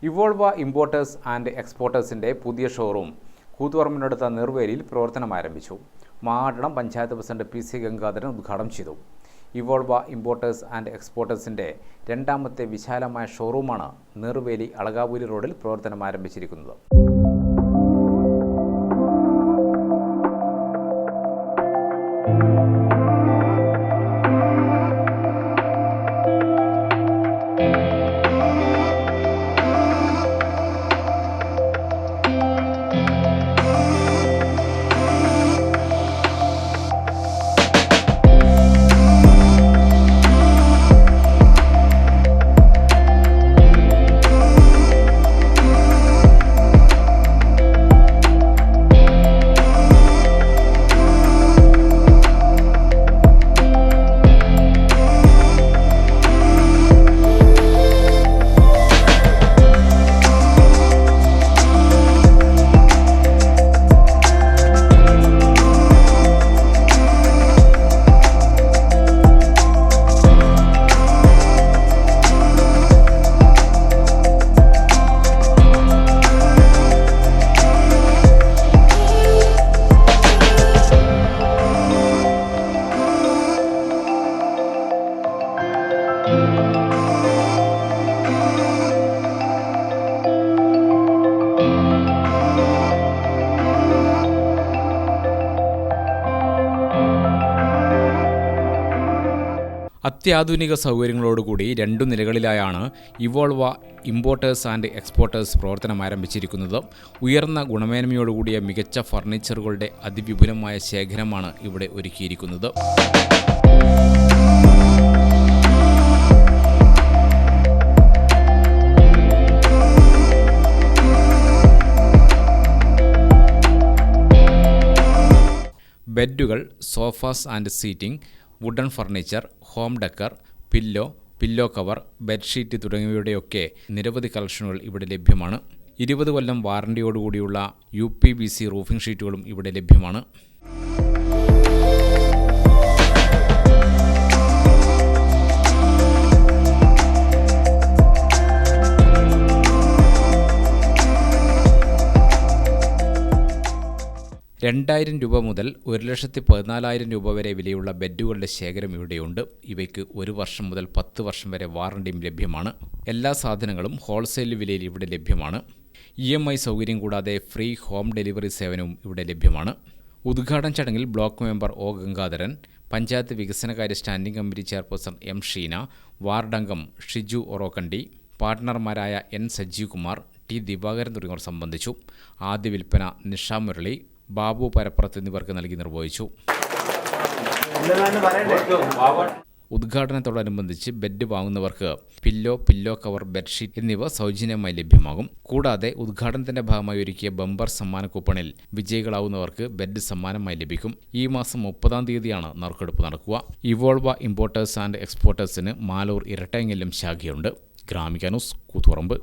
ഇവോൾവ importers and എക്സ്പോർട്ടേഴ്സിൻ്റെ പുതിയ showroom കൂത്തുപറമ്പിനടുത്ത നെറുവേലിയിൽ പ്രവർത്തനം ആരംഭിച്ചു. Madanam panchayat president P C Gangadharan ഉദ്ഘാടനം ചെയ്തു. ഇവോൾവ ഇമ്പോർട്ടേഴ്സ് ആൻഡ് എക്സ്പോർട്ടേഴ്സിൻ്റെ രണ്ടാമത്തെ വിശാലമായ ഷോറൂമാണ് നെറുവേലി അളകാപുരി റോഡിൽ പ്രവർത്തനം ആരംഭിച്ചിരിക്കുന്നത്. അത്യാധുനിക സൗകര്യങ്ങളോടുകൂടി 2 നിലകളിലായാണ് ഇവോൾവ ഇമ്പോർട്ടേഴ്സ് ആൻഡ് എക്സ്പോർട്ടേഴ്സ് പ്രവർത്തനം ആരംഭിച്ചിരിക്കുന്നത്. ഉയർന്ന ഗുണമേന്മയോടുകൂടിയ മികച്ച ഫർണിച്ചറുകളുടെ അതിവിപുലമായ ശേഖരമാണ് ഇവിടെ ഒരുക്കിയിരിക്കുന്നത്. ബെഡുകൾ, sofas and seating, wooden furniture, home decor, pillow cover, bedsheet തുടങ്ങിയവയുടെയൊക്കെ നിരവധി കളക്ഷനുകൾ ഇവിടെ ലഭ്യമാണ്. 20 കൊല്ലം വാറണ്ടിയോടുകൂടിയുള്ള UPVC റൂഫിംഗ് ഷീറ്റുകളും ഇവിടെ ലഭ്യമാണ്. $2,000 മുതൽ 1,14,000 വരെ വിലയുള്ള ബെഡുകളുടെ ശേഖരം ഇവിടെയുണ്ട്. ഇവയ്ക്ക് 1 വർഷം മുതൽ 10 വർഷം വരെ വാറണ്ടിയും ലഭ്യമാണ്. എല്ലാ സാധനങ്ങളും ഹോൾസെയിൽ വിലയിൽ ഇവിടെ ലഭ്യമാണ്. EMI സൗകര്യം കൂടാതെ ഫ്രീ ഹോം ഡെലിവറി സേവനവും ഇവിടെ ലഭ്യമാണ്. ഉദ്ഘാടന ചടങ്ങിൽ block member O Gangadharan, panchayat വികസനകാര്യ standing committee chairperson M Sheena, വാർഡംഗം ഷിജു ഒറോക്കണ്ടി, പാർട്ട്ണർമാരായ N സജീവ് കുമാർ, T ദിവാകരൻ തുടങ്ങിയവർ സംബന്ധിച്ചു. ആദ്യ വിൽപ്പന നിഷ മുരളി, ബാബു പരപ്പുറത്ത് എന്നിവർക്ക് നൽകി നിർവഹിച്ചു. ഉദ്ഘാടനത്തോടനുബന്ധിച്ച് ബെഡ് വാങ്ങുന്നവർക്ക് പില്ലോ കവർ, ബെഡ്ഷീറ്റ് എന്നിവ സൗജന്യമായി ലഭ്യമാകും. കൂടാതെ ഉദ്ഘാടനത്തിന്റെ ഭാഗമായി ഒരുക്കിയ ബമ്പർ സമ്മാന കൂപ്പണിൽ വിജയികളാവുന്നവർക്ക് ബെഡ് സമ്മാനമായി ലഭിക്കും. ഈ മാസം 30-ാം തീയതിയാണ് നറുക്കെടുപ്പ് നടക്കുക. ഇവോൾവ ഇമ്പോർട്ടേഴ്സ് ആൻഡ് എക്സ്പോർട്ടേഴ്സിന് മാലൂർ ഇരട്ടയങ്ങലിലും ശാഖയുണ്ട്. ഗ്രാമിക ന്യൂസ്, കൂത്തുപറമ്പ്.